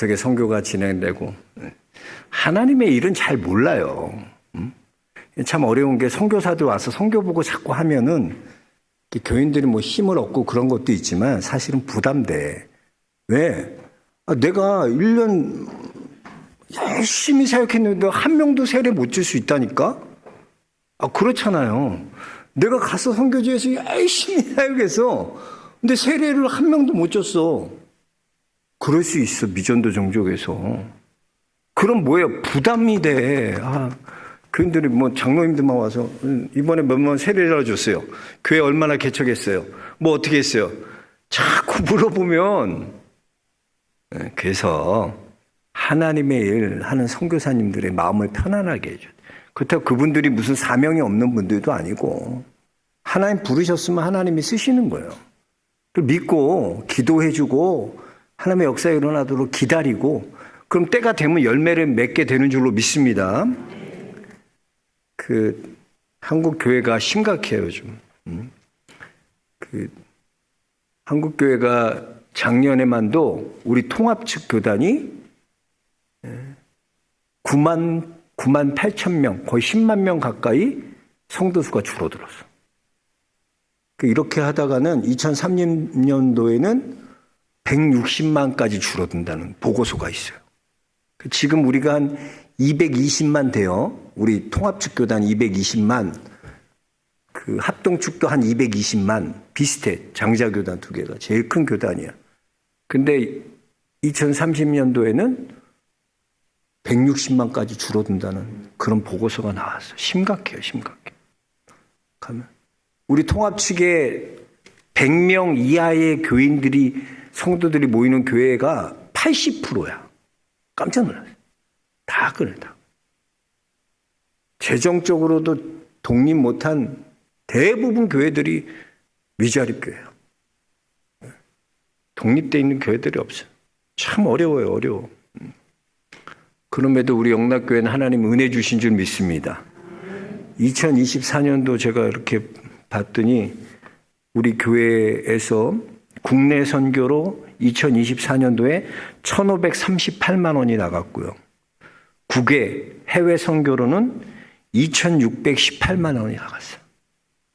어떻게 선교가 진행되고 하나님의 일은 잘 몰라요. 참 어려운 게 선교사들 와서 선교 보고 자꾸 하면은 교인들이 뭐 힘을 얻고 그런 것도 있지만 사실은 부담돼. 왜? 내가 1년 열심히 사역했는데 한 명도 세례 못 줄 수 있다니까? 그렇잖아요. 내가 가서 선교지에서 열심히 사역해서 근데 세례를 한 명도 못 줬어. 그럴 수 있어. 미전도 종족에서. 그럼 뭐예요? 부담이 돼. 교인들이 뭐 장로님들만 와서 이번에 몇번 세례를 줬어요. 교회 얼마나 개척했어요? 뭐 어떻게 했어요? 자꾸 물어보면 그래서 하나님의 일 하는 선교사님들의 마음을 편안하게 해줘요. 그렇다고 그분들이 무슨 사명이 없는 분들도 아니고 하나님 부르셨으면 하나님이 쓰시는 거예요. 그걸 믿고 기도해주고 하나님의 역사가 일어나도록 기다리고 그럼 때가 되면 열매를 맺게 되는 줄로 믿습니다. 한국 교회가 심각해요, 요즘. 한국 교회가 작년에만도 우리 통합 측 교단이 9만 8천 명, 거의 10만 명 가까이 성도 수가 줄어들었어. 이렇게 하다가는 2030년도에는 160만까지 줄어든다는 보고서가 있어요. 지금 우리가 한 220만 돼요. 우리 통합측 교단 220만, 합동축도 한 220만, 비슷해. 장자교단 두 개가 제일 큰 교단이야. 근데 2030년도에는 160만까지 줄어든다는 그런 보고서가 나왔어요. 심각해요, 심각해. 가면 우리 통합측에 100명 이하의 교인들이 성도들이 모이는 교회가 80%야. 깜짝 놀랐어요. 다 그래, 다. 재정적으로도 독립 못한 대부분 교회들이 미자립 교회야. 독립되어 있는 교회들이 없어요. 참 어려워요, 어려워. 그럼에도 우리 영락교회는 하나님 은혜 주신 줄 믿습니다. 2024년도 제가 이렇게 봤더니 우리 교회에서 국내 선교로 2024년도에 1,538만 원이 나갔고요. 국외 해외 선교로는 2,618만 원이 나갔어요.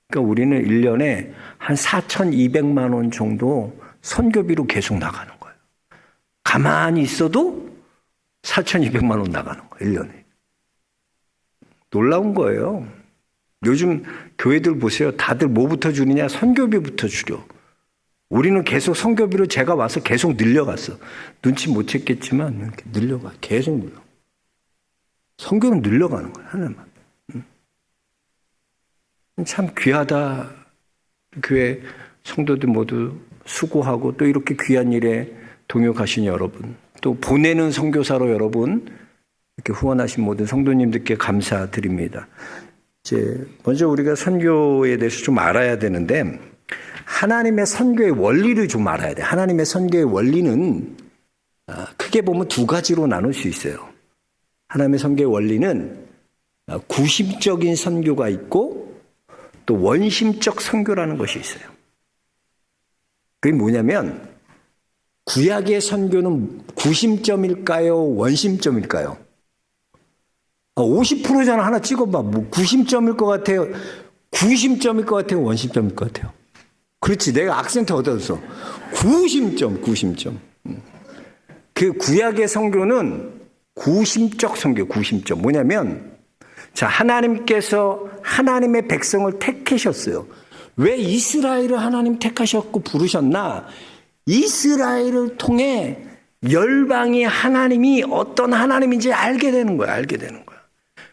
그러니까 우리는 1년에 한 4,200만 원 정도 선교비로 계속 나가는 거예요. 가만히 있어도 4,200만 원 나가는 거예요. 1년에. 놀라운 거예요. 요즘 교회들 보세요. 다들 뭐부터 줄이냐? 선교비부터 줄여. 우리는 계속 선교비로 제가 와서 계속 늘려갔어. 눈치 못 챘겠지만 이렇게 늘려가. 계속 늘려. 선교는 늘려가는 거예요. 하나만. 참 귀하다. 교회 성도들 모두 수고하고 또 이렇게 귀한 일에 동역하신 여러분, 또 보내는 선교사로 여러분 이렇게 후원하신 모든 성도님들께 감사드립니다. 이제 먼저 우리가 선교에 대해서 좀 알아야 되는데 하나님의 선교의 원리를 좀 알아야 돼. 하나님의 선교의 원리는 크게 보면 두 가지로 나눌 수 있어요. 하나님의 선교의 원리는 구심적인 선교가 있고 또 원심적 선교라는 것이 있어요. 그게 뭐냐면 구약의 선교는 구심점일까요? 원심점일까요? 50%잖아. 하나 찍어봐. 뭐 구심점일 것 같아요? 구심점일 것 같아요? 원심점일 것 같아요? 그렇지. 내가 악센트 얻었어. 구심점. 그 구약의 선교는 구심적 선교, 구심점. 뭐냐면, 자, 하나님께서 하나님의 백성을 택하셨어요. 왜 이스라엘을 하나님 택하셨고 부르셨나? 이스라엘을 통해 열방이 하나님이 어떤 하나님인지 알게 되는 거야.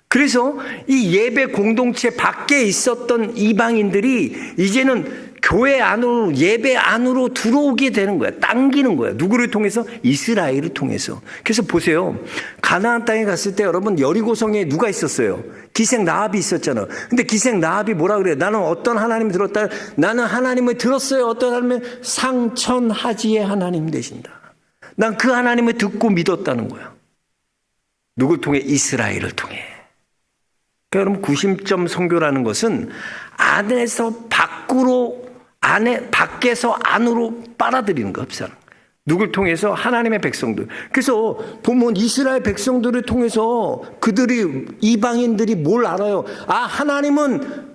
그래서 이 예배 공동체 밖에 있었던 이방인들이 이제는 교회 안으로, 예배 안으로 들어오게 되는 거야. 당기는 거야. 누구를 통해서? 이스라엘을 통해서. 그래서 보세요. 가나안 땅에 갔을 때 여러분 여리고성에 누가 있었어요? 기생 라합이 있었잖아. 근데 기생 라합이 뭐라 그래요? 나는 어떤 하나님을 들었다. 나는 하나님을 들었어요. 어떤 하나님을? 상천하지의 하나님 되신다. 난 그 하나님을 듣고 믿었다는 거야. 누굴 통해? 이스라엘을 통해. 그러니까 여러분 구심점 선교라는 것은 안에서 밖으로 밖에서 안으로 빨아들이는 거 없잖아. 누굴 통해서? 하나님의 백성들. 그래서 보면 이스라엘 백성들을 통해서 그들이, 이방인들이 뭘 알아요? 아, 하나님은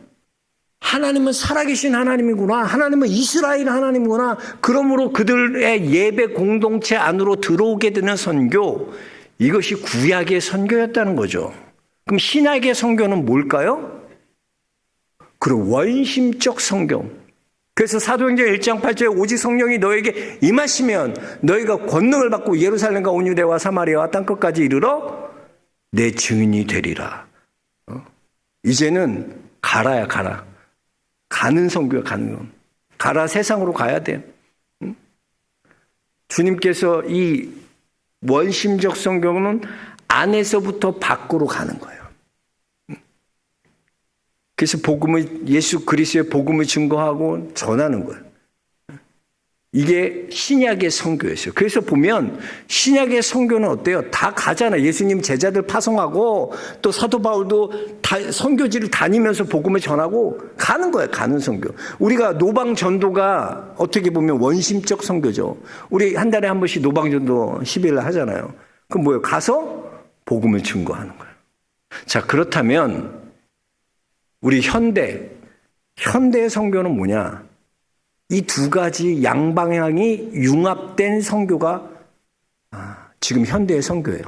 살아계신 하나님이구나. 하나님은 이스라엘 하나님이구나. 그러므로 그들의 예배 공동체 안으로 들어오게 되는 선교, 이것이 구약의 선교였다는 거죠. 그럼 신약의 선교는 뭘까요? 그리고 원심적 선교. 그래서 사도행전 1장 8절에 오직 성령이 너에게 임하시면 너희가 권능을 받고 예루살렘과 온 유대와 사마리아와 땅끝까지 이르러 내 증인이 되리라. 이제는 가라야, 가라. 가는 선교야, 가는 건. 가라, 세상으로 가야 돼. 주님께서 이 원심적 선교는 안에서부터 밖으로 가는 거예요. 그래서 예수 그리스도의 복음을 증거하고 전하는 거예요. 이게 신약의 선교였어요. 그래서 보면 신약의 선교는 어때요? 다 가잖아요. 예수님 제자들 파송하고 또 사도 바울도 선교지를 다니면서 복음을 전하고 가는 거예요. 가는 선교. 우리가 노방 전도가 어떻게 보면 원심적 선교죠. 우리 한 달에 한 번씩 노방 전도 10일 하잖아요. 그럼 뭐예요? 가서 복음을 증거하는 거예요. 자, 그렇다면 우리 현대의 선교는 뭐냐? 이 두 가지 양방향이 융합된 선교가 지금 현대의 선교예요.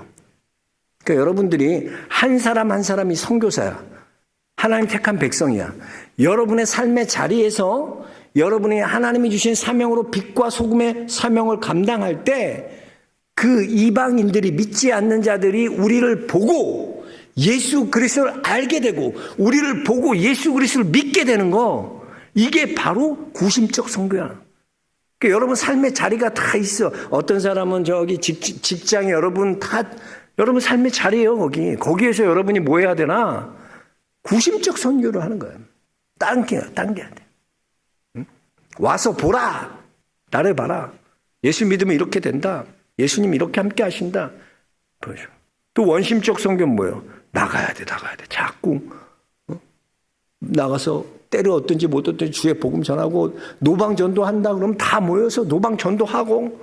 그러니까 여러분들이 한 사람 한 사람이 선교사야. 하나님 택한 백성이야. 여러분의 삶의 자리에서 여러분이 하나님이 주신 사명으로 빛과 소금의 사명을 감당할 때 그 이방인들이 믿지 않는 자들이 우리를 보고 예수 그리스도를 알게 되고 우리를 보고 예수 그리스도를 믿게 되는 거, 이게 바로 구심적 선교야. 그러니까 여러분 삶의 자리가 다 있어. 어떤 사람은 저기 직장에 여러분 삶의 자리예요. 거기에서 여러분이 뭐 해야 되나? 구심적 선교를 하는 거예요. 당겨야 돼. 응? 와서 보라. 나를 봐라. 예수 믿으면 이렇게 된다. 예수님 이렇게 함께 하신다. 보여줘. 또 원심적 선교는 뭐예요? 나가야 돼. 자꾸 나가서 때를 얻든지 못 얻든지 주의 복음 전하고 노방 전도한다 그러면 다 모여서 노방 전도하고,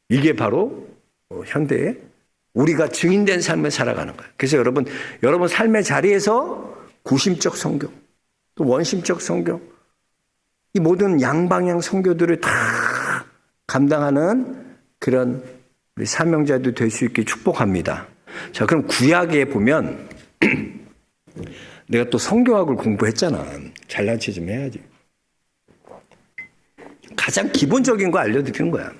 이게 바로 현대에 우리가 증인된 삶을 살아가는 거예요. 그래서 여러분 삶의 자리에서 구심적 선교, 또 원심적 선교, 이 모든 양방향 선교들을 다 감당하는 그런 우리 사명자도 될 수 있게 축복합니다. 자, 그럼 구약에 보면 내가 또 성경학을 공부했잖아. 잘난 체 좀 해야지. 가장 기본적인 거 알려드리는 거야.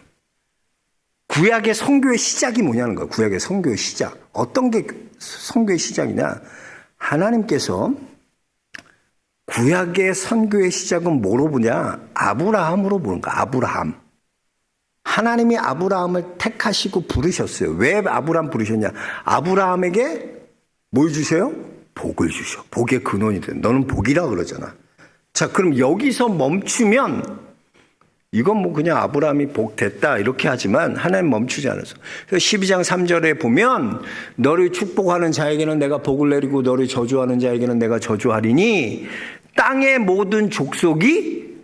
구약의 선교의 시작이 뭐냐는 거야. 구약의 선교의 시작. 어떤 게 선교의 시작이냐. 하나님께서 구약의 선교의 시작은 뭐로 보냐. 아브라함으로 보는 거야. 아브라함. 하나님이 아브라함을 택하시고 부르셨어요. 왜 아브라함 부르셨냐. 아브라함에게 뭘 주세요? 복을 주셔. 복의 근원이 돼. 너는 복이라 그러잖아. 자, 그럼 여기서 멈추면 이건 뭐 그냥 아브라함이 복 됐다 이렇게 하지만 하나님 멈추지 않았어. 그래서 12장 3절에 보면 너를 축복하는 자에게는 내가 복을 내리고 너를 저주하는 자에게는 내가 저주하리니 땅의 모든 족속이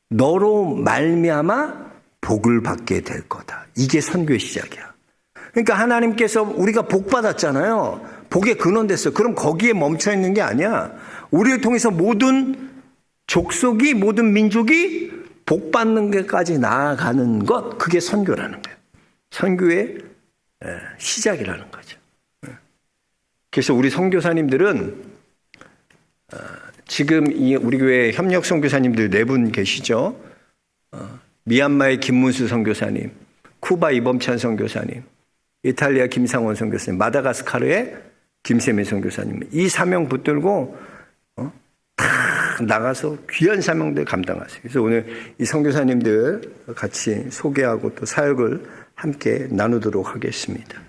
너로 말미암아 복을 받게 될 거다. 이게 선교의 시작이야. 그러니까 하나님께서 우리가 복 받았잖아요. 복의 근원 됐어. 그럼 거기에 멈춰 있는 게 아니야. 우리를 통해서 모든 족속이, 모든 민족이 복 받는 데까지 나아가는 것, 그게 선교라는 거예요. 선교의 시작이라는 거죠. 그래서 우리 선교사님들은 지금 우리 교회 협력 선교사님들 4분 계시죠. 미얀마의 김문수 선교사님, 쿠바 이범찬 선교사님, 이탈리아 김상원 선교사님, 마다가스카르의 김세민 선교사님, 이 사명 붙들고 다 나가서 귀한 사명들 감당하세요. 그래서 오늘 이 선교사님들 같이 소개하고 또 사역을 함께 나누도록 하겠습니다.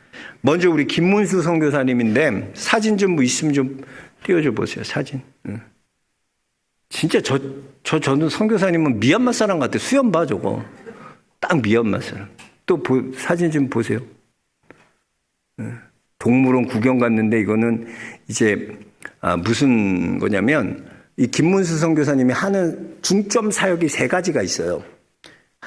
먼저 우리 김문수 선교사님인데 사진 좀 있으면 좀 띄워줘 보세요. 사진. 진짜 저는 선교사님은 미얀마 사람 같아. 수염 봐 저거. 딱 미얀마 사람. 또 사진 좀 보세요. 동물원 구경 갔는데 이거는 이제 무슨 거냐면 이 김문수 선교사님이 하는 중점 사역이 3가지가 있어요.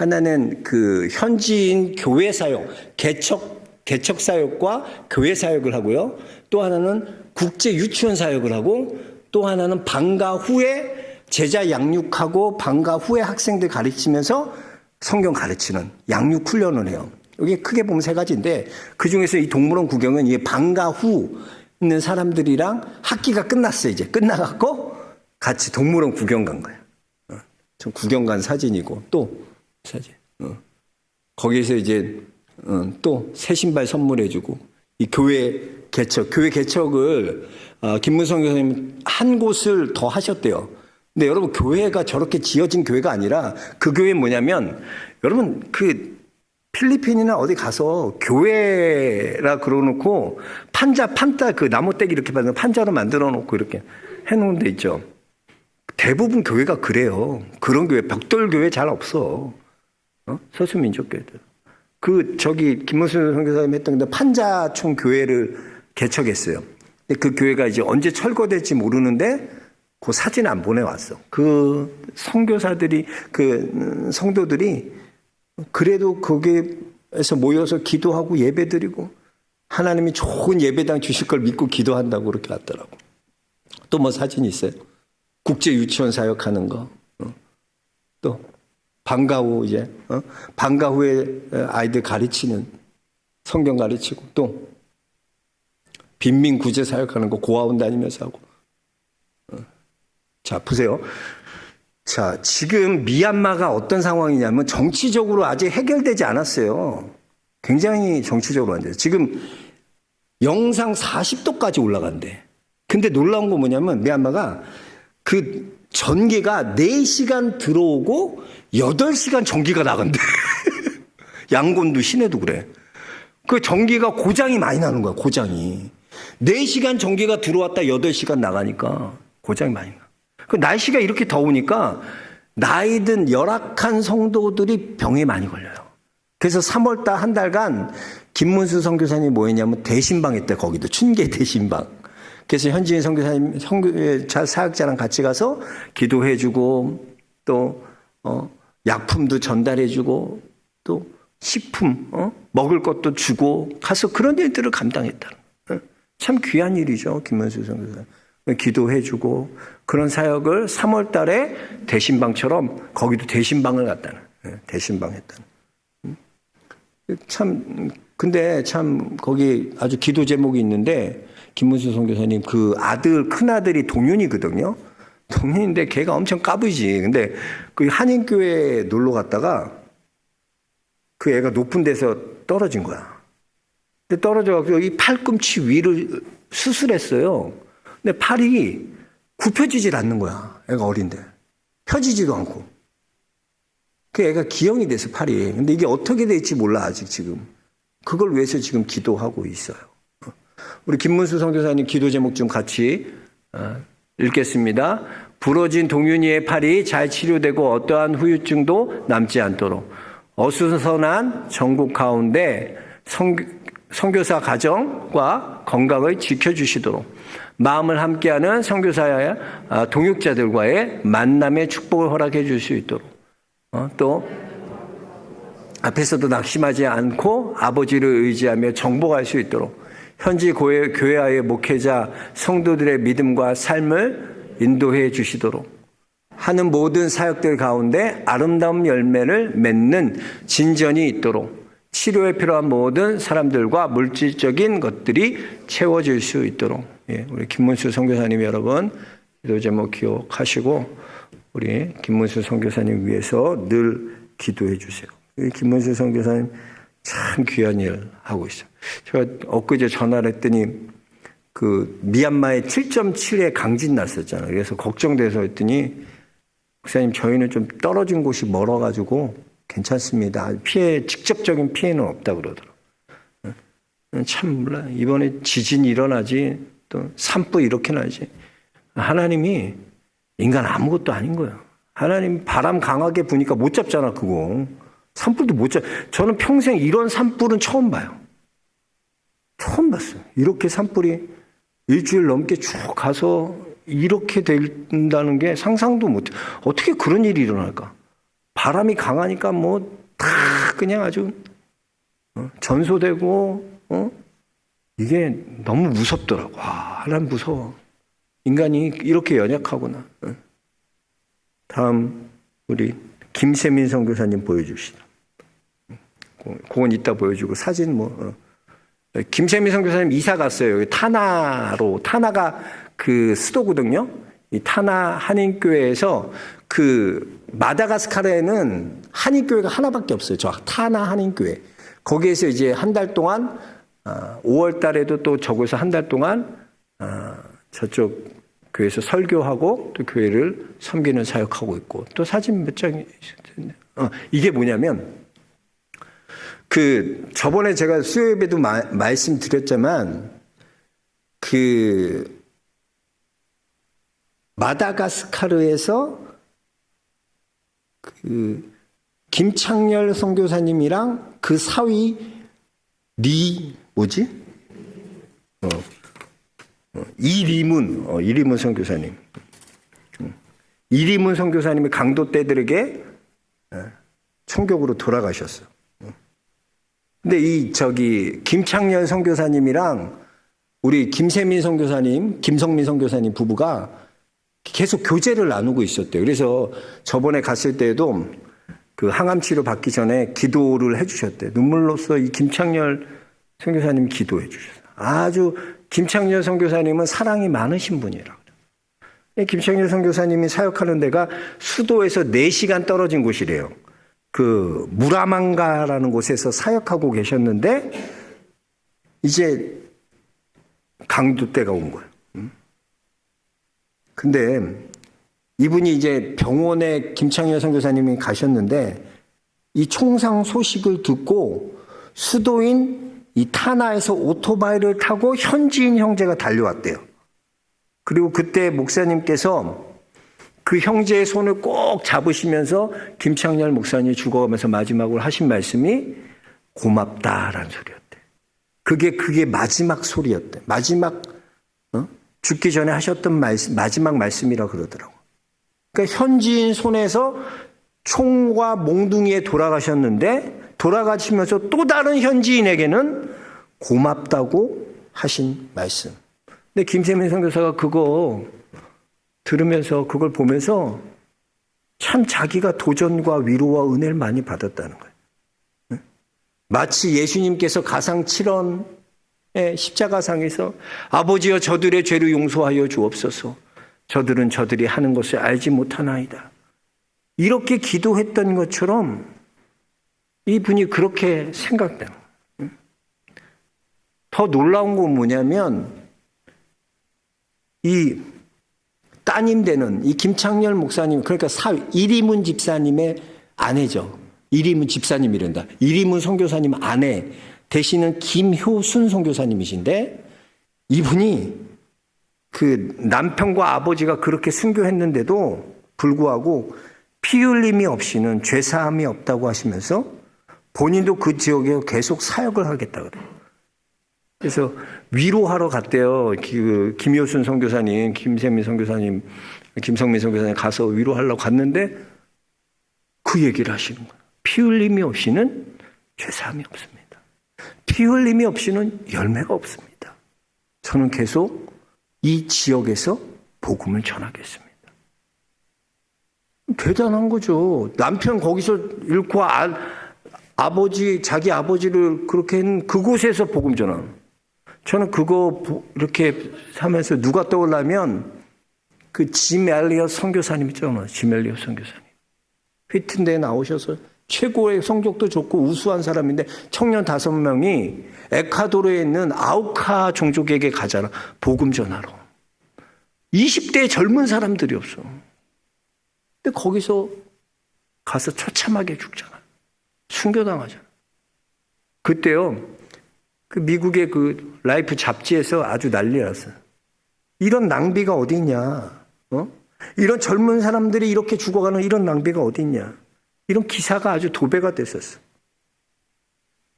하나는 그 현지인 교회 사역, 개척 사역과 교회 사역을 하고요. 또 하나는 국제 유치원 사역을 하고, 또 하나는 방과 후에 제자 양육하고 방과 후에 학생들 가르치면서 성경 가르치는 양육 훈련을 해요. 여기 크게 보면 세 가지인데, 그 중에서 이 동물원 구경은 이 방과 후 있는 사람들이랑 학기가 끝났어요. 이제 끝나갖고 같이 동물원 구경 간 거예요. 좀 구경 간 사진이고, 또 사진. 거기에서 이제 또 새 신발 선물해주고, 이 교회 개척을 김문성 교수님 한 곳을 더 하셨대요. 근데 여러분, 교회가 저렇게 지어진 교회가 아니라, 그 교회는 뭐냐면, 여러분 그 필리핀이나 어디 가서 교회라 그러놓고 판자 그 나무떼기 이렇게 받는 판자로 만들어 놓고 이렇게 해놓은 데 있죠. 대부분 교회가 그래요. 그런 교회, 벽돌교회 잘 없어. 소수민족교회들. 김문수 선교사님 했던 데 판자촌 교회를 개척했어요. 그 교회가 이제 언제 철거될지 모르는데 그 사진 안 보내왔어. 그 선교사들이, 그 성도들이 그래도 거기에서 모여서 기도하고 예배드리고 하나님이 좋은 예배당 주실 걸 믿고 기도한다고 그렇게 왔더라고. 또 뭐 사진이 있어요. 국제 유치원 사역하는 거. 또 방과 후 방과 후에 아이들 가르치는, 성경 가르치고, 또 빈민 구제 사역하는 거 고아원 다니면서 하고. 자, 보세요. 자, 지금 미얀마가 어떤 상황이냐면 정치적으로 아직 해결되지 않았어요. 굉장히 정치적으로 안 돼요. 지금 영상 40도까지 올라간대. 근데 놀라운 건 뭐냐면 미얀마가 그 전기가 4시간 들어오고 8시간 전기가 나간대. 양곤도 시내도 그래. 그 전기가 고장이 많이 나는 거야, 고장이. 4시간 전기가 들어왔다 8시간 나가니까 고장이 많이 나. 그 날씨가 이렇게 더우니까 나이 든 열악한 성도들이 병에 많이 걸려요. 그래서 3월달 한 달간 김문수 선교사님이 뭐 했냐면 대신방 했대. 거기도 춘계 대신방. 그래서 현지인 선교사님, 사역자랑 같이 가서 기도해주고, 또 약품도 전달해주고, 또 식품, 먹을 것도 주고 가서 그런 일들을 감당했다. 참 귀한 일이죠, 김문수 선교사님. 기도해주고 그런 사역을 3월 달에 대신방처럼 거기도 대신방을 갔다는, 대신방 했다는. 근데 참 거기 아주 기도 제목이 있는데, 김문수 선교사님 그 큰아들이 동윤이거든요. 동윤인데 걔가 엄청 까부지. 근데 그 한인교회에 놀러 갔다가 그 애가 높은 데서 떨어진 거야. 근데 떨어져가지고 여기 팔꿈치 위를 수술했어요. 근데 팔이 굽혀지질 않는 거야. 애가 어린데. 펴지지도 않고. 그 애가 기형이 돼서 팔이. 근데 이게 어떻게 될지 몰라, 아직 지금. 그걸 위해서 지금 기도하고 있어요. 우리 김문수 선교사님 기도 제목 좀 같이 읽겠습니다. 부러진 동윤이의 팔이 잘 치료되고 어떠한 후유증도 남지 않도록 어수선한 전국 가운데 선교사 가정과 건강을 지켜주시도록 마음을 함께하는 선교사의 동역자들과의 만남의 축복을 허락해 줄 수 있도록, 또 앞에서도 낙심하지 않고 아버지를 의지하며 정복할 수 있도록 현지 교회와의 목회자 성도들의 믿음과 삶을 인도해 주시도록 하는 모든 사역들 가운데 아름다운 열매를 맺는 진전이 있도록 치료에 필요한 모든 사람들과 물질적인 것들이 채워질 수 있도록, 우리 김문수 선교사님 여러분 기도 제목 기억하시고 우리 김문수 선교사님 위해서 늘 기도해 주세요. 김문수 선교사님 참 귀한 일 하고 있어요. 제가 엊그제 전화를 했더니 그 미얀마에 7.7의 강진 났었잖아요. 그래서 걱정돼서 했더니 목사님 저희는 좀 떨어진 곳이 멀어가지고 괜찮습니다. 직접적인 피해는 없다 그러더라고요. 참 몰라. 이번에 지진이 일어나지 또 산불 이렇게 나지. 하나님이 인간 아무것도 아닌 거예요. 하나님 바람 강하게 부니까 못 잡잖아 그거. 산불도 못 잡. 저는 평생 이런 산불은 처음 봐요. 처음 봤어요. 이렇게 산불이 일주일 넘게 쭉 가서 이렇게 된다는 게 상상도 못해. 어떻게 그런 일이 일어날까? 바람이 강하니까 뭐 다 그냥 아주 전소되고 이게 너무 무섭더라고. 하나님 무서워. 인간이 이렇게 연약하구나. 다음 우리 김세민 선교사님 보여주시다. 그건 이따 보여주고 사진 김세민 선교사님 이사 갔어요. 타나로. 타나가 그 수도거든요. 이 타나 한인교회에서 그 마다가스카르에는 한인교회가 하나밖에 없어요. 저 타나 한인교회. 거기에서 이제 한 달 동안 5월 달에도 또 저곳에서 한 달 동안 저쪽 교회에서 설교하고 또 교회를 섬기는 사역하고 있고 또 사진 몇 장 있었는데 이게 뭐냐면 그 저번에 제가 수요예배도 말씀드렸지만 그 마다가스카르에서 그 김창렬 선교사님이랑 그 사위 이리문 선교사님. 이리문 선교사님이 강도 떼들에게 총격으로 돌아가셨어. 근데 김창렬 선교사님이랑 우리 김세민 선교사님, 김성민 선교사님 부부가 계속 교제를 나누고 있었대요. 그래서 저번에 갔을 때에도 그 항암 치료 받기 전에 기도를 해주셨대요. 눈물로써 이 김창렬 선교사님 기도해 주셨어요. 아주 김창렬 선교사님은 사랑이 많으신 분이라고. 김창렬 선교사님이 사역하는 데가 수도에서 4시간 떨어진 곳이래요. 그 무라망가라는 곳에서 사역하고 계셨는데 이제 강도 때가 온 거예요. 근데 이분이 이제 병원에 김창렬 선교사님이 가셨는데 이 총상 소식을 듣고 수도인 이 타나에서 오토바이를 타고 현지인 형제가 달려왔대요. 그리고 그때 목사님께서 그 형제의 손을 꼭 잡으시면서 김창렬 목사님이 죽어가면서 마지막으로 하신 말씀이 고맙다라는 소리였대. 그게 마지막 소리였대. 마지막 죽기 전에 하셨던 마지막 말씀이라 그러더라고. 그러니까 현지인 손에서 총과 몽둥이에 돌아가셨는데 돌아가시면서 또 다른 현지인에게는 고맙다고 하신 말씀. 근데 김세민 선교사가 그거 들으면서 그걸 보면서 참 자기가 도전과 위로와 은혜를 많이 받았다는 거예요. 마치 예수님께서 가상 7원의 십자가상에서 아버지여 저들의 죄를 용서하여 주옵소서. 저들은 저들이 하는 것을 알지 못하나이다. 이렇게 기도했던 것처럼 이분이 그렇게 생각돼요. 더 놀라운 건 뭐냐면 이 따님 되는 이 김창렬 목사님, 그러니까 이리문 집사님의 아내죠. 이리문 집사님이란다. 이리문 선교사님 아내 되시는 김효순 선교사님이신데 이분이 그 남편과 아버지가 그렇게 순교했는데도 불구하고 피 흘림이 없이는 죄사함이 없다고 하시면서 본인도 그 지역에 계속 사역을 하겠다 그래요. 그래서 위로하러 갔대요. 김효순 선교사님, 김세민 선교사님, 김성민 선교사님 가서 위로하려고 갔는데 그 얘기를 하시는 거예요. 피 흘림이 없이는 죄사함이 없습니다. 피 흘림이 없이는 열매가 없습니다. 저는 계속 이 지역에서 복음을 전하겠습니다. 대단한 거죠. 남편 거기서 잃고 자기 아버지를 그렇게 한 그곳에서 복음 전하는. 저는 그거 이렇게 하면서 누가 떠올라면 그 짐 엘리엇 선교사님 있잖아요. 짐 엘리엇 선교사님. 휘튼대에 나오셔서 최고의 성적도 좋고 우수한 사람인데 청년 5명이 에콰도르에 있는 아우카 종족에게 가잖아. 복음 전하러. 20대 젊은 사람들이 없어. 근데 거기서 가서 처참하게 죽잖아. 순교당하잖아. 그때요. 그 미국의 그 라이프 잡지에서 아주 난리 났어요. 이런 낭비가 어디 있냐? 이런 젊은 사람들이 이렇게 죽어가는 이런 낭비가 어디 있냐? 이런 기사가 아주 도배가 됐었어.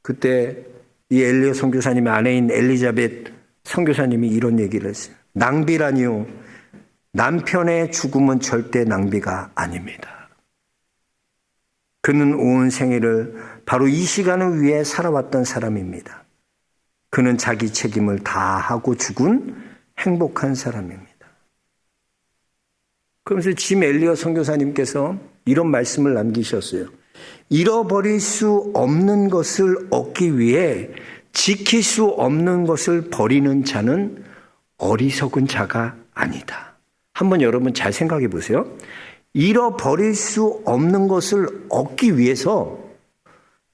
그때 이 엘리엇 선교사님의 아내인 엘리자벳 선교사님이 이런 얘기를 했어요. 낭비라니요. 남편의 죽음은 절대 낭비가 아닙니다. 그는 온 생애를 바로 이 시간을 위해 살아왔던 사람입니다. 그는 자기 책임을 다하고 죽은 행복한 사람입니다. 그러면서 짐 엘리엇 선교사님께서 이런 말씀을 남기셨어요. 잃어버릴 수 없는 것을 얻기 위해 지킬 수 없는 것을 버리는 자는 어리석은 자가 아니다. 한번 여러분 잘 생각해 보세요. 잃어버릴 수 없는 것을 얻기 위해서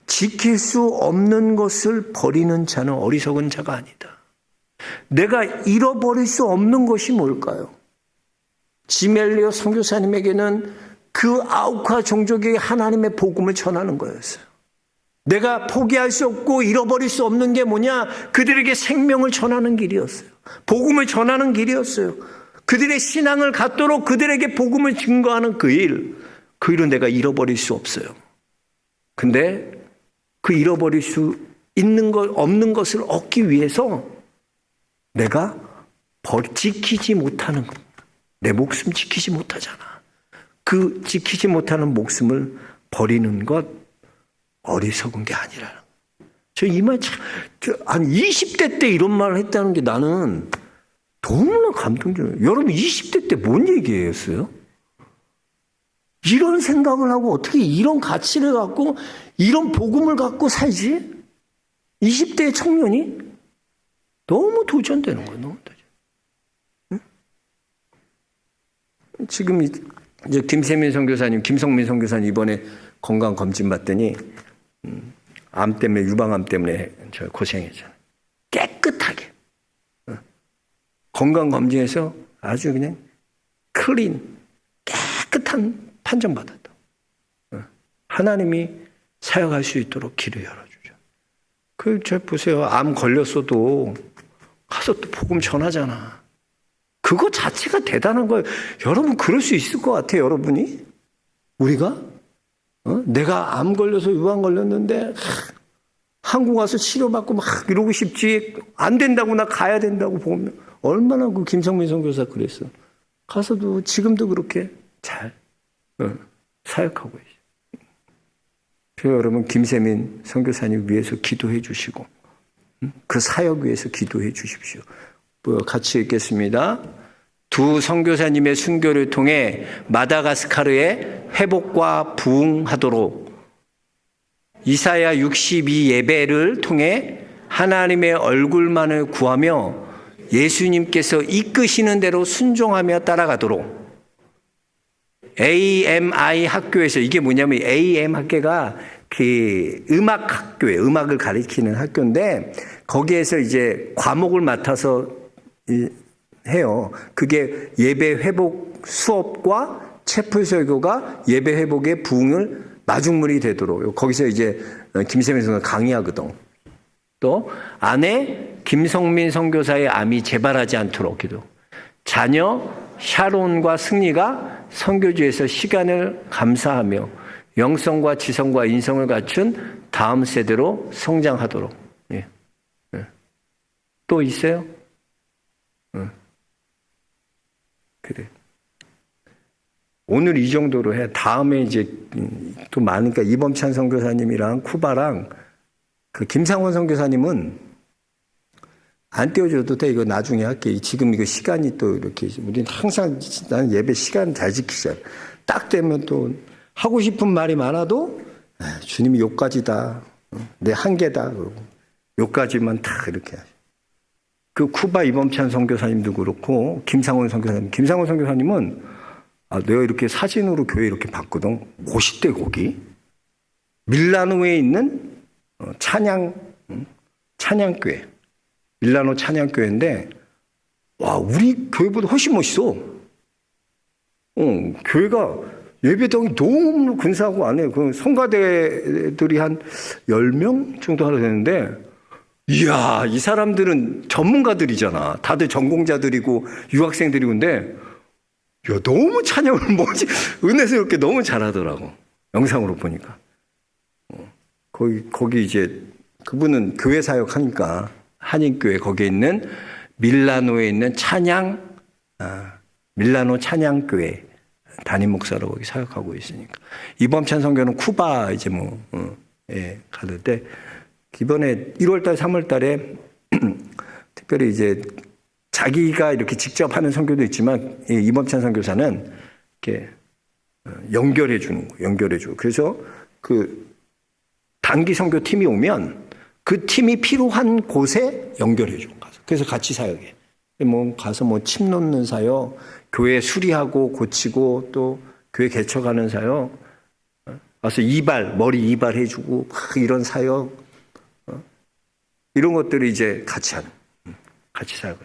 지킬 수 없는 것을 버리는 자는 어리석은 자가 아니다. 내가 잃어버릴 수 없는 것이 뭘까요? 짐 엘리엇 선교사님에게는 그 아우카 종족에게 하나님의 복음을 전하는 거였어요. 내가 포기할 수 없고 잃어버릴 수 없는 게 뭐냐? 그들에게 생명을 전하는 길이었어요. 복음을 전하는 길이었어요. 그들의 신앙을 갖도록 그들에게 복음을 증거하는 그 일은 내가 잃어버릴 수 없어요. 근데 그 잃어버릴 수 있는 것, 없는 것을 얻기 위해서 내가 지키지 못하는 것. 내 목숨 지키지 못하잖아. 그 지키지 못하는 목숨을 버리는 것 어리석은 게 아니라는 거예요. 저 이 말 참, 한 20대 때 이런 말을 했다는 게 나는 너무나 감동적이에요. 여러분 20대 때 뭔 얘기였어요? 이런 생각을 하고 어떻게 이런 가치를 갖고 이런 복음을 갖고 살지? 20대의 청년이 너무 도전되는 거예요. 너무 도전. 응? 지금 이제 김세민 선교사님, 김성민 선교사님 이번에 건강 검진 받더니 암 때문에 유방암 때문에 저 고생했잖아요. 깨끗하게 건강 검진에서 아주 그냥 클린 깨끗한 판정 받았다. 하나님이 사역할 수 있도록 길을 열어주죠. 저 보세요. 암 걸렸어도 가서 또 복음 전하잖아. 그거 자체가 대단한 거예요. 여러분 그럴 수 있을 것 같아요. 여러분이 우리가 내가 암 걸려서 유방 걸렸는데 한국 와서 치료받고 막 이러고 싶지. 안 된다고 나 가야 된다고 보면 얼마나 그 김성민 선교사 그랬어. 가서도 지금도 그렇게 잘 사역하고 있어요. 그래서 여러분 김세민 선교사님 위해서 기도해 주시고 그 사역 위해서 기도해 주십시오. 같이 읽겠습니다. 두 선교사님의 순교를 통해 마다가스카르의 회복과 부흥하도록 이사야 62 예배를 통해 하나님의 얼굴만을 구하며 예수님께서 이끄시는 대로 순종하며 따라가도록 AMI 학교에서 이게 뭐냐면 AM 학교가 그 음악 학교예요. 음악을 가르치는 학교인데 거기에서 이제 과목을 맡아서 해요. 그게 예배 회복 수업과 채플 설교가 예배 회복의 부흥을 마중물이 되도록 거기서 이제 김세민 선교사 강의하거든. 또 아내 김성민 선교사의 암이 재발하지 않도록 기도. 자녀 샤론과 승리가 선교지에서 시간을 감사하며 영성과 지성과 인성을 갖춘 다음 세대로 성장하도록. 예. 예. 또 있어요? 그래. 오늘 이 정도로 해. 다음에 이제 또 많으니까 이범찬 선교사님이랑 쿠바랑 그 김상원 선교사님은 안 띄워줘도 돼. 이거 나중에 할게. 지금 이거 시간이 또 이렇게 우리는 항상 나는 예배 시간 잘 지키자. 딱 되면 또 하고 싶은 말이 많아도 주님이 요까지다. 내 한계다. 그러고 요까지만 다 이렇게 하죠. 그 쿠바 이범찬 선교사님도 그렇고 김상원 선교사님은 내가 이렇게 사진으로 교회 이렇게 봤거든. 50대 거기 밀라노에 있는 찬양교회 밀라노 찬양교회인데 와 우리 교회보다 훨씬 멋있어. 교회가 예배당이 너무 근사하고 안에 그 성가대들이 한 10명 정도 하나 되는데 이야, 이 사람들은 전문가들이잖아. 다들 전공자들이고 유학생들이고 근데 야, 너무 찬양을 뭐지? 은혜스럽게 너무 잘하더라고. 영상으로 보니까. 거기 이제 그분은 교회 사역하니까 한인교회 거기에 있는 밀라노에 있는 밀라노 찬양교회 담임 목사로 거기 사역하고 있으니까. 이범찬 선교는 쿠바 이제 가는데 이번에 1월달, 3월달에 특별히 이제 자기가 이렇게 직접 하는 선교도 있지만 이범찬 선교사는 이렇게 연결해 주는 거, 연결해 주고. 그래서 그 단기 선교 팀이 오면 그 팀이 필요한 곳에 연결해 줘. 그래서 같이 사역해. 가서 침 놓는 사역, 교회 수리하고 고치고 또 교회 개척하는 사역, 와서 머리 이발해 주고 이런 사역, 이런 것들을 이제 같이 사역.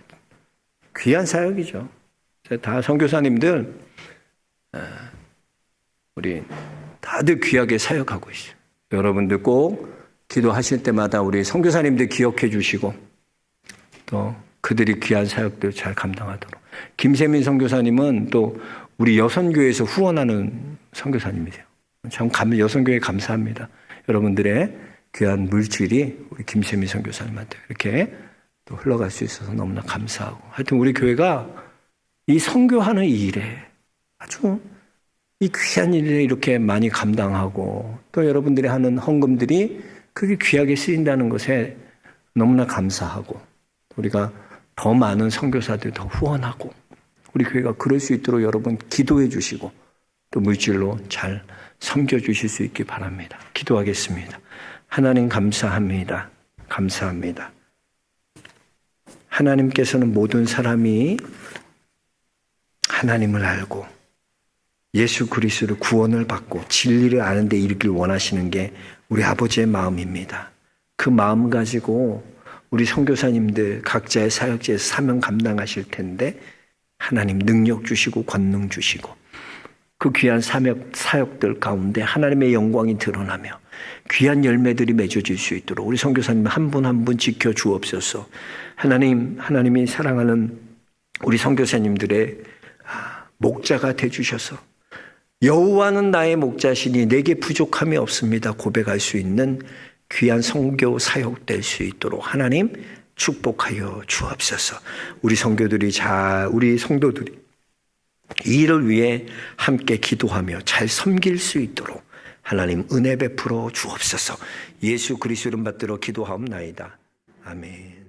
귀한 사역이죠. 다 선교사님들 우리 다들 귀하게 사역하고 있어요. 여러분들 꼭 기도하실 때마다 우리 선교사님들 기억해 주시고 또 그들이 귀한 사역들 잘 감당하도록. 김세민 선교사님은 또 우리 여선교회에서 후원하는 선교사님이세요. 참 여선교회 감사합니다. 여러분들의 귀한 물질이 우리 김세민 선교사님한테 이렇게 또 흘러갈 수 있어서 너무나 감사하고. 하여튼 우리 교회가 이 선교하는 이 일에 아주 이 귀한 일을 이렇게 많이 감당하고 또 여러분들이 하는 헌금들이 그게 귀하게 쓰인다는 것에 너무나 감사하고 우리가 더 많은 선교사들 더 후원하고 우리 교회가 그럴 수 있도록 여러분 기도해 주시고 또 물질로 잘 섬겨 주실 수 있기 바랍니다. 기도하겠습니다. 하나님 감사합니다. 감사합니다. 하나님께서는 모든 사람이 하나님을 알고 예수 그리스도를 구원을 받고 진리를 아는 데 이르길 원하시는 게 우리 아버지의 마음입니다. 그 마음 가지고 우리 선교사님들 각자의 사역지에서 사명 감당하실 텐데 하나님 능력 주시고 권능 주시고 그 귀한 사역들 가운데 하나님의 영광이 드러나며 귀한 열매들이 맺어질 수 있도록 우리 선교사님 한 분 한 분 지켜 주옵소서. 하나님이 사랑하는 우리 선교사님들의 목자가 돼 주셔서 여호와는 나의 목자시니 내게 부족함이 없습니다 고백할 수 있는 귀한 선교 사역 될 수 있도록 하나님 축복하여 주옵소서. 우리 우리 성도들이 이 일을 위해 함께 기도하며 잘 섬길 수 있도록 하나님 은혜 베풀어 주옵소서. 예수 그리스도 이름 받들어 기도하옵나이다. 아멘.